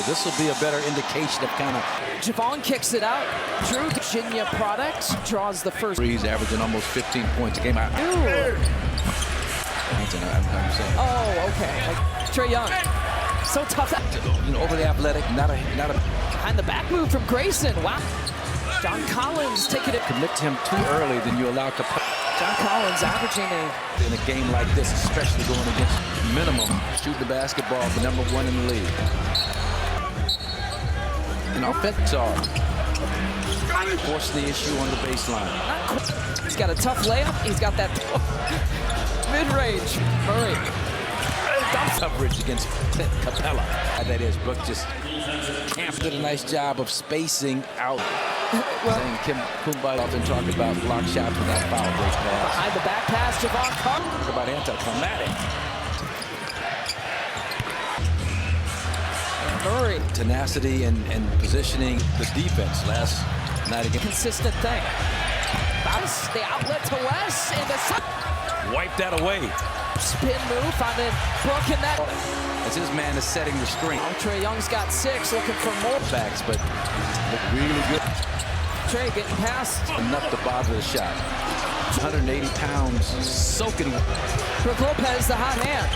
this will be a better indication of kind of. Javon kicks it out. Drew, Virginia product, draws the first. He's averaging almost 15 points a game. I'm saying. Oh, okay. Like Trae Young, so tough. You know, overly athletic, not a. Behind the back move from Grayson. Wow. John Collins taking it. Commit to him too early, then you're allowed to. John Collins averaging in a game like this, especially going against minimum, shooting the basketball for #1 in the league. And offense force the issue on the baseline. He's got a tough layup. He's got that mid-range. Murray. Coverage against Clint Capella. That is, Brooke just did a nice job of spacing out. Saying Kim Kumbaya often talked about block shots without foul break pass. Behind the back pass, Javon Collins. Talk about anticlimactic. Murray. Tenacity and positioning the defense last night again. Consistent thing. Bounce the outlet to Wes and the wipe that away. Spin move, finding Brooke in that. As his man is setting the screen. Trae Young's got 6, looking for more backs, but look really good. Trae getting past. Enough to bother the shot. 180 pounds, soaking. Brooke Lopez, the hot hand.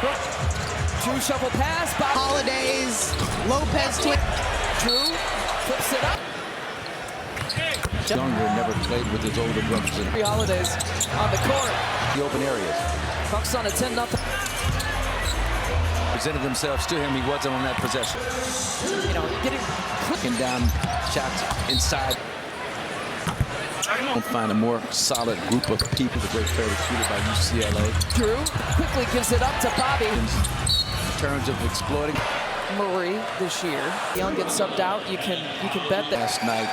Brooke. Drew shovel pass. Holidays. Lopez. Drew flips it up. Younger never played with his older brothers. Three Holidays on the court. The open areas. Bucks on a 10-0. Presented themselves to him. He wasn't on that possession. You know, getting clicking down shots inside. Don't find a more solid group of people. The great player recruited by UCLA. Drew quickly gives it up to Bobby. In terms of exploiting Murray this year. Young gets subbed out. You can bet that. Last night,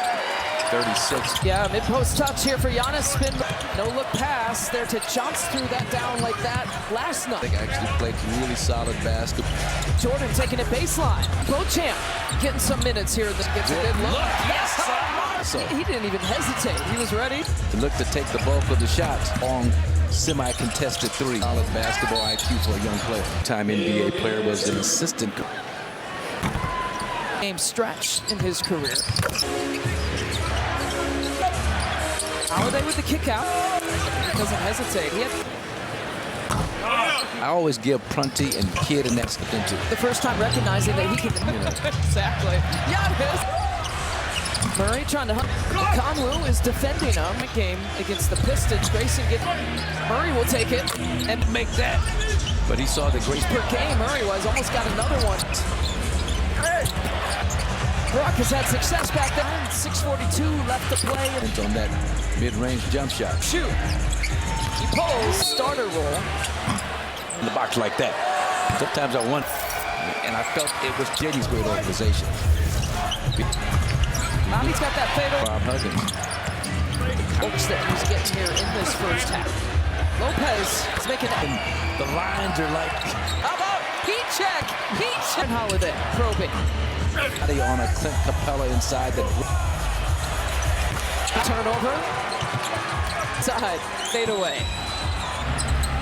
36. Yeah, mid-post touch here for Giannis. Spin. No look pass there to Johnson. Threw that down like that last night. I think actually played really solid basketball. Jordan taking it baseline. Beauchamp getting some minutes here. Gets a good look. Yes! So he didn't even hesitate. He was ready. To look to take the bulk of the shots. Long, semi-contested 3. Solid basketball IQ for a young player. Time NBA player was an assistant. Game stretch in his career. Holiday with the kick out. He doesn't hesitate. I always give Prunty and Kidd an extra into the first time recognizing that he can. Exactly. Giannis. Murray trying to hunt. Conlou is defending him. Game against the Pistons. Grayson Murray will take it and make that. But he saw the great per game. Murray almost got another one. Brock has had success back there. 6:42 left to play. On that mid-range jump shot. Shoot. He pulls. Starter roll. In the box like that. Sometimes I want, and I felt it was Jenny's great organization. Bobby's got that fatal. Bob Huggins. Hopes that he's getting here in this first half. Lopez is making it. The lines are like. How about heat check? Heat check. Holiday probing. On a Clint Capella inside the turnover. Side fade away.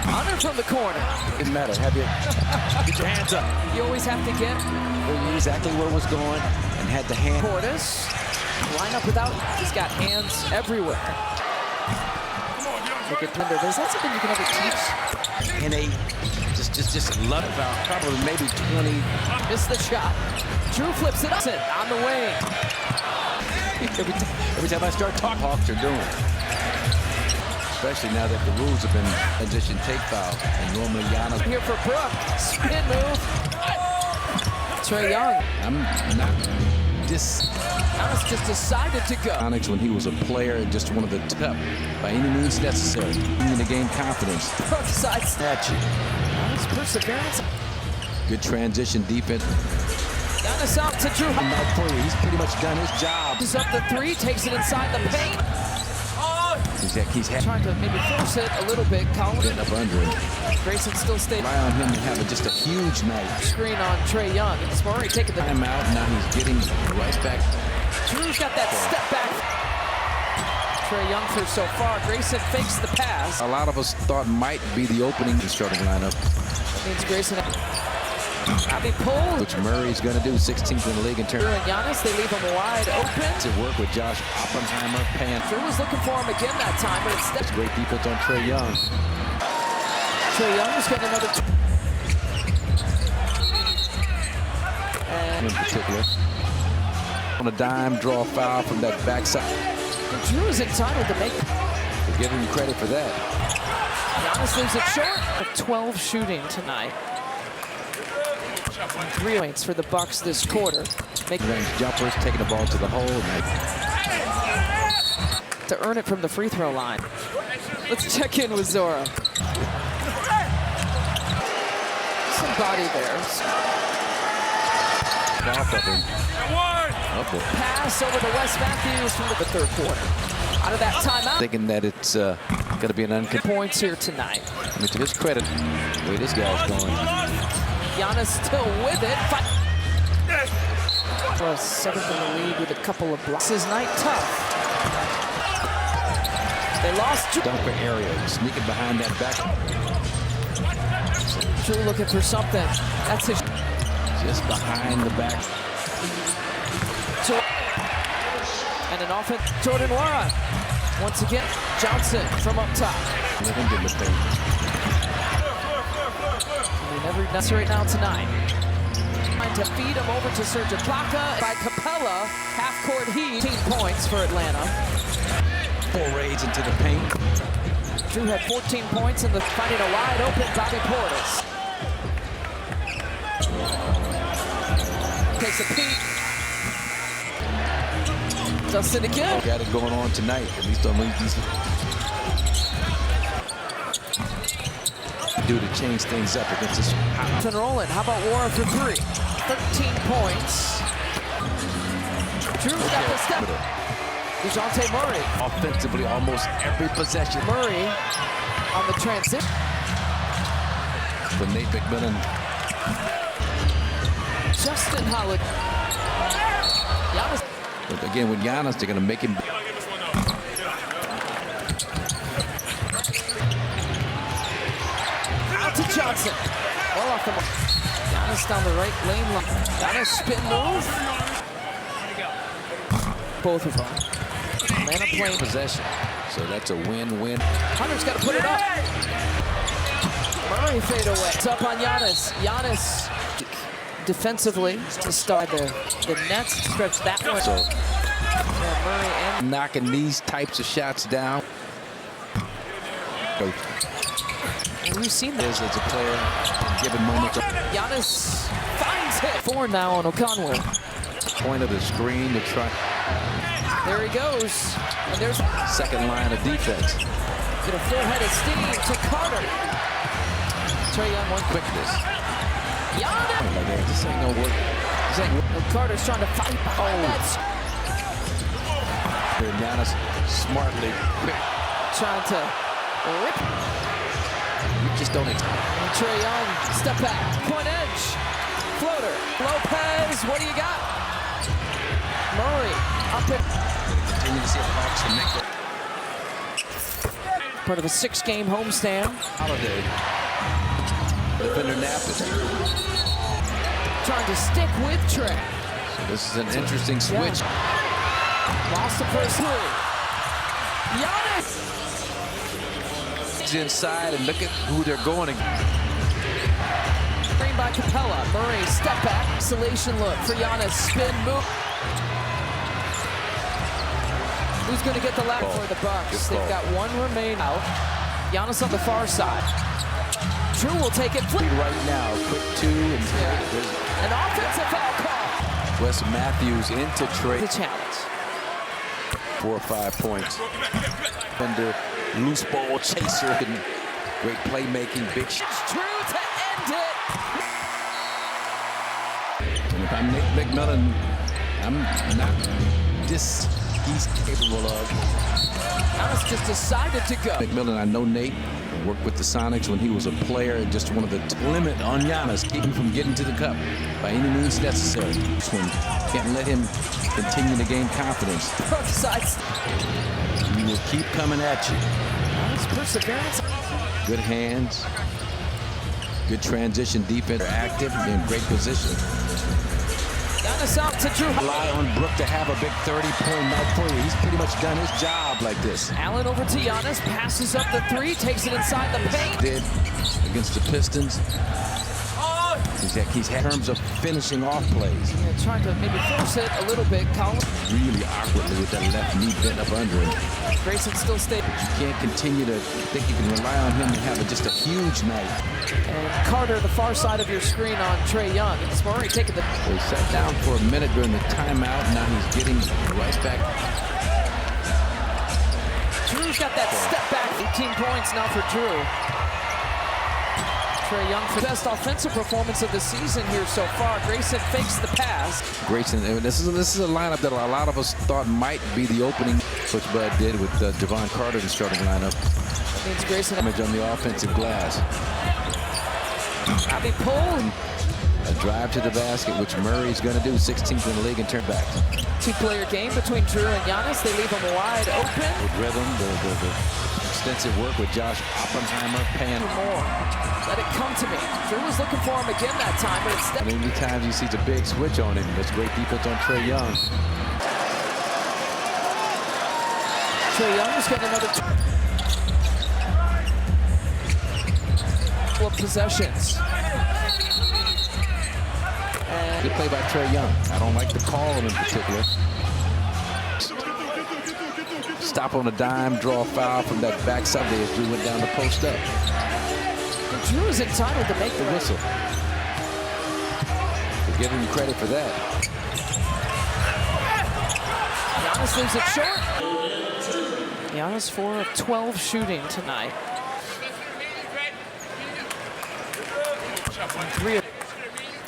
Hunter from the corner. Didn't matter. Have you get your hands up? You always have to get exactly where it was going and had the hand. Portis line up without. He's got hands everywhere. Look at Thunder. Is that something you can ever teach? And they just love about probably maybe 20. Missed the shot. Drew flips it up on the wing. Every time I start talking, Hawks are doing. Especially now that the rules have been transition take foul, and normally Giannis here for Brooke. Spin move. Trae Young. I'm not Giannis just decided to go. When he was a player and just one of the top by any means necessary. In the game confidence. Brooke side statue. Giannis perseverance. Good transition defense. Giannis out to Drew. He's pretty much done his job. He's up the 3, takes it inside the paint. He's trying to maybe force it a little bit. Collins getting up under him. Grayson still staying. Rely on him to have just a huge night. Screen on Trae Young. It's Murray taking the time out. Now he's getting right back. Drew's got that step back. Trae Young for so far. Grayson fakes the pass. A lot of us thought might be the opening starting lineup. That means Grayson. Bobby pull. Which Murray's going to do, 16th in the league in terms. Drew and Giannis, they leave him wide open. To work with Josh Oppenheimer, Drew was looking for him again that time, but instead. It's great defense on Trae Young. Trae Young's got another. In particular. On a dime, draw a foul from that backside. And Drew is entitled to make. We'll give him credit for that. Giannis leaves it short. 12 shooting tonight. 3 points for the Bucks this quarter. Range jumpers, taking the ball to the hole. To earn it from the free throw line. Let's check in with Zora. Some body there. Off of him. Pass over to Wes Matthews from the third quarter. Out of that timeout. Thinking that it's going to be an points here tonight. I mean, to his credit, the way this guy's going. Giannis still with it. Well, 7th in the league with a couple of blocks. This is night tough. They lost. Dunker area, sneaking behind that back. Drew looking for something. That's his. Just behind the back. And an offense. Jordan Wara. Once again, Johnson from up top. Let him get the thing. Never nuts right now tonight. Trying to feed him over to Serge Ibaka by Capella. Half-court heat. 18 points for Atlanta. 4 raids into the paint. Drew had 14 points in the finding a wide open Bobby Portis. Takes a peek. Justin again. Got it going on tonight. At least on these. Do to change things up against this. And rolling. How about Warren for 3? 13 points. Drew's got the step. DeJounte Murray. Offensively, almost every possession. Murray on the transition. For Nate McMillan. Justin Holiday. Giannis. But again, with Giannis, they're going to make him. Out to Johnson. Well off the mark. Giannis down the right lane line. Giannis spin move. Both of them. Atlanta playing Possession. So that's a win-win. Hunter's got to put it up. Murray fade away. It's up on Giannis. Giannis defensively to start the Nets stretch that one. So Murray and knocking these types of shots down. we've seen this as a player, given moments. Giannis finds it. 4 now on O'Connell. Point of the screen to try. There he goes. And there's second line of defense. Get a full head of steam to Carter. Trae Young one Quickness. Giannis. Like, this ain't no work. This ain't. And Carter's trying to fight behind that. Giannis smartly quick. Trying to rip. You just don't expect. Trae Young, step back, point edge, floater. Lopez, what do you got? Murray, up it. Continue to see the Hawks can make it. Part of a 6-game homestand. Holiday. Defender Nappis. Trying to stick with Trae. So this is an interesting switch. Yeah. Lost the first 3. Giannis. Inside and look at who they're going against. Screen by Capella. Murray, step back, isolation look for Giannis. Spin move. Who's going to get the lag for the Bucks? They've got 1 remain out. Giannis on the far side. Drew will take it. Right now, quick 2 and an offensive foul call. Wes Matthews into Trae. The challenge. 4 or 5 points. Under loose ball chaser and great playmaking, big shots. Drew to end it. And if I'm Nick McMillan, I'm not this he's capable of. Giannis just decided to go. McMillan, I know Nate. Worked with the Sonics when he was a player and just one of the limit on Giannis, keep him from getting to the cup by any means necessary. This one can't let him continue to gain confidence. Both sides. He will keep coming at you. Giannis perseverance. Good hands. Good transition defense. They're active, in great position. Giannis out to Drew. Rely on Brook to have a big 30-point night for you. He's pretty much done his job like this. Allen over to Giannis, passes up the three, takes it inside the paint. Did against the Pistons. He's had terms of finishing off plays. Yeah, trying to maybe force it a little bit. Colin Really awkwardly with that left knee bent up under him. Grayson still stayed. You can't continue to think you can rely on him to have just a huge night. And Carter, the far side of your screen on Trae Young. It's Murray taking the... So he sat down for a minute during the timeout. Now he's getting right back. Drew's got that step back. 18 points now for Drew. Trae Young for the best offensive performance of the season here so far. Grayson fakes the pass. Grayson, this is a lineup that a lot of us thought might be the opening. Coach Bud did with Javon Carter in the starting lineup. That means Grayson Damage on the offensive glass. Bobby pull. A drive to the basket, which Murray's going to do. 16th in the league in turn-backs. Two-player game between Drew and Giannis. They leave him wide open. With rhythm, the extensive work with Josh Oppenheimer paying more. Let it come to me. Drew was looking for him again that time, but instead. Many times he sees a big switch on him. That's great defense on Trae Young. Trae Young's got another couple of possessions. And good play by Trae Young. I don't like the call in particular. Stop on a dime, draw a foul from that backside there as Drew went down the post up. And Drew is entitled to make The whistle. We're giving him credit for that. Giannis leaves it short. Giannis 4 of 12 shooting tonight. 3 of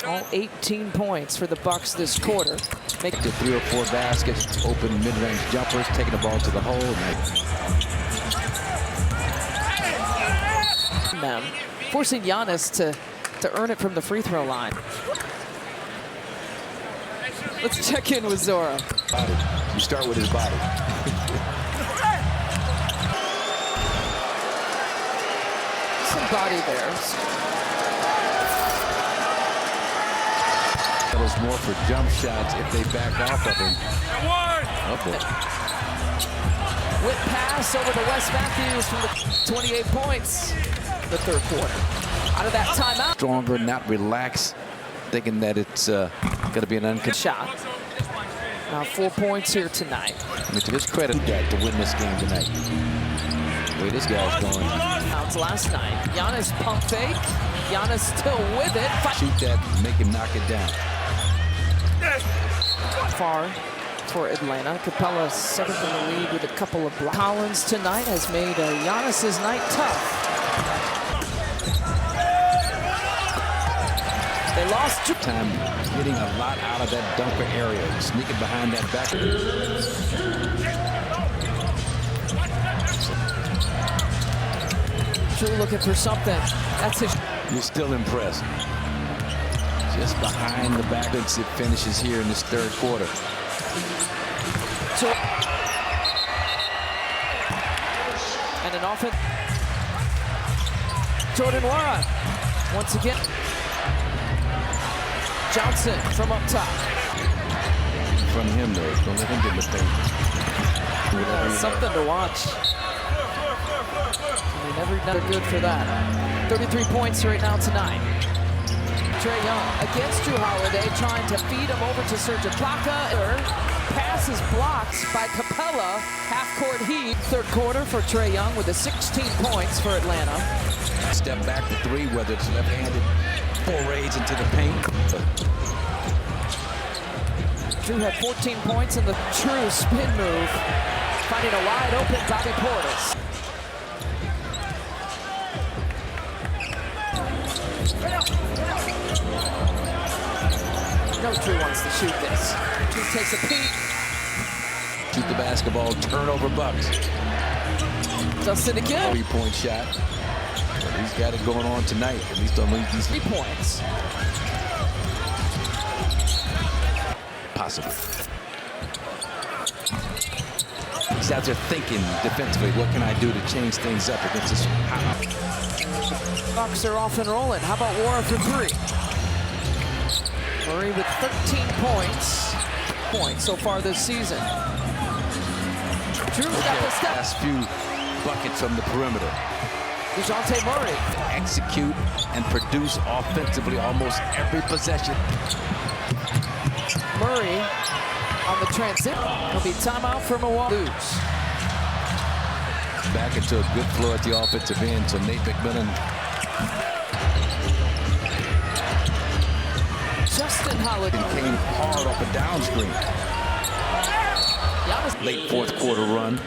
all 18 points for the Bucks this quarter. Make the 3 or 4 baskets, open mid-range jumpers, taking the ball to the hole. Them, forcing Giannis to earn it from the free throw line. Let's check in with Zora. You start with his body. Some body there. That was more for jump shots if they back off of him. Whip pass over to Wes Matthews from the 28 points the third quarter. Out of that timeout. Stronger, not relaxed, thinking that it's going to be an uncontested shot. Now 4 points here tonight. I mean, to his credit, that to win this game tonight. The way this guy's going. Bounce last night. Giannis pump fake. Giannis still with it. Shoot that, make him knock it down. Far for Atlanta. Capella second in the league with a couple of blocks. Collins tonight has made Giannis's night tough. They lost time getting a lot out of that dunker area, sneaking behind that back. Drew looking for something. That's his. You're still impressed. Just behind the back, it finishes here in this third quarter. And an offense. Jordan Wara once again. Johnson from up top. From him, though. Don't let him get the thing. Something to watch. Never good for that. 33 points right now tonight. Trae Young against Drew Holiday, trying to feed him over to Serge Ibaka. Pass is blocked by Capella. Half-court heat. Third quarter for Trae Young with the 16 points for Atlanta. Step back to 3, whether it's left-handed forays into the paint. Drew had 14 points in the true spin move, finding a wide open Bobby Portis. No, Drew wants to shoot this. Drew takes a peek. Shoot the basketball, turnover Bucks. Dustin again. 3-point shot. Well, he's got it going on tonight, at least on these 3 points. Possible. He's out there thinking defensively, what can I do to change things up against this? Bucks are off and rolling. How about Wara for three? Murray with 13 points so far this season. Drew's got the step. Last few buckets from the perimeter. DeJounte Murray. Execute and produce offensively almost every possession. Murray on the transition. It'll be timeout for Milwaukee. Lose. Back into a good flow at the offensive end, so Nate McMillan. Justin Holiday came hard off a down screen. Giannis. Late fourth quarter run.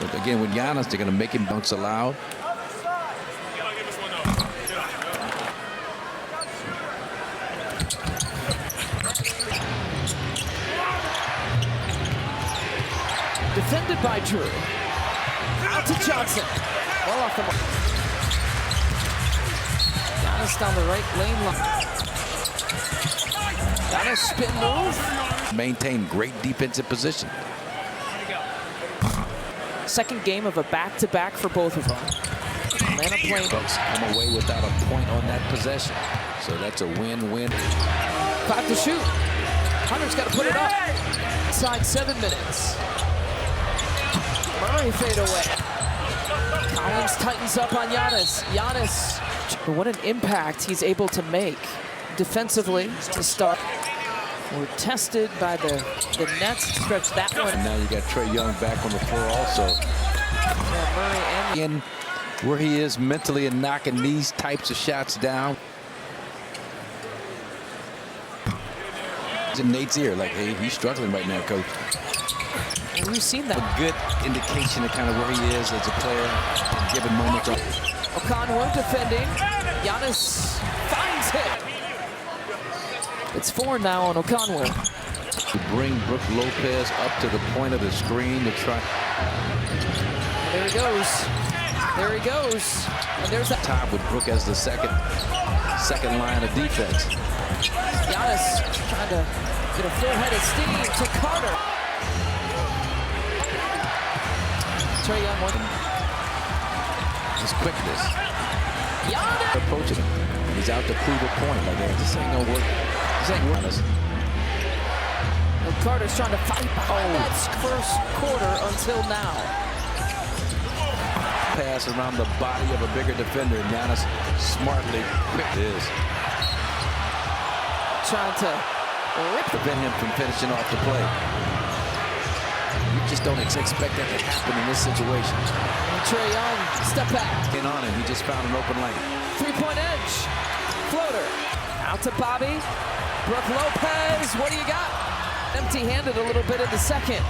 But again, with Giannis, they're going to make him dunks allowed. Defended by Drew. Out to Johnson. Well off the mark. Giannis down the right lane line. Giannis spin move. Maintain great defensive position. Second game of a back-to-back for both of them. Atlanta playing. Bucks come away without a point on that possession. So that's a win-win. 5 to shoot. Hunter's got to put it up. Inside 7 minutes. Murray fade away. Collins tightens up on Giannis. Giannis, what an impact he's able to make defensively to start. We're tested by the Nets to stretch that one. And now you got Trae Young back on the floor also. Yeah, Murray and where he is mentally and knocking these types of shots down. It's in Nate's ear, like, hey, he's struggling right now, coach. And we've seen that. A good indication of kind of where he is as a player in given moments. O'Connor defending. Giannis finds it. It's 4 now on O'Connor. To bring Brook Lopez up to the point of the screen to try. There he goes. There he goes. And there's that top with Brook as the second line of defense. Giannis trying to get a full head of steam to Carter. Trae Young won. His quickness. Giannis approaching him. He's out to prove a point. Like, hey, this ain't gonna work. This ain't working. And Carter's trying to fight behind that first quarter until now. Pass around the body of a bigger defender. Giannis smartly quick is. Trying to prevent him from finishing off the play. You just don't expect that to happen in this situation. And Trae Young, step back. In on him, he just found an open lane. Three-point edge. Floater. Out to Bobby. Brook Lopez, what do you got? Empty-handed a little bit in the second.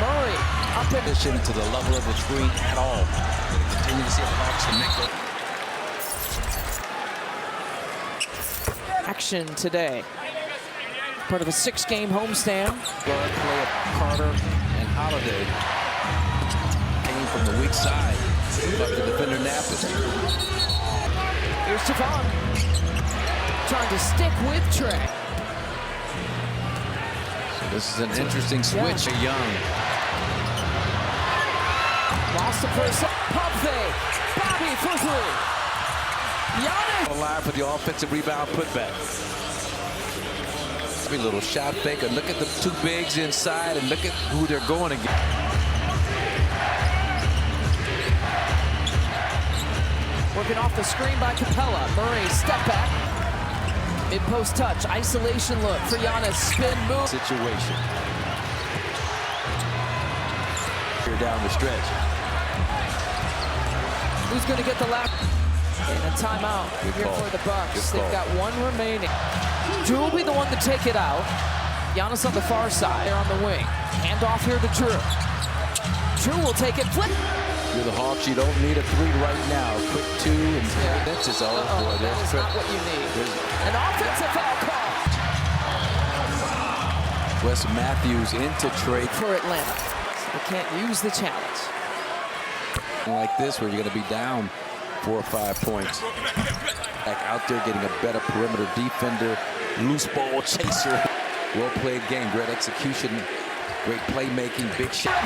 Murray up in addition to the level of the screen at all. Continue to see if the Hawks can make it. Action today. Part of a 6-game homestand. Guard play of Carter and Holiday. Came from the weak side. But the defender napping. Here's Javon. Trying to stick with Trae. So this is an interesting switch. Yeah. Young. Lost the first. Pump fake. Bobby for three. Giannis. Alive for the offensive rebound putback. A little shot fake. And look at the two bigs inside and look at who they're going against. Working off the screen by Capella. Murray step back. Mid-post touch. Isolation look for Giannis. Spin move. Situation. Here down the stretch. Who's going to get the last? And a timeout here for the Bucks. They've got one remaining. Drew will be the one to take it out. Giannis on the far side. They're on the wing. Hand off here to Drew. Drew will take it. Flip. You're the Hawks. You don't need a three right now. Quick two and that's just all. Boy, that is not what you need. An offensive foul call. Wes Matthews into Trae For Atlanta. So they can't use the challenge. Like this, where you're going to be down 4 or 5 points. Back out there getting a better perimeter defender, loose ball chaser. Well played game, great execution, great playmaking, big shot.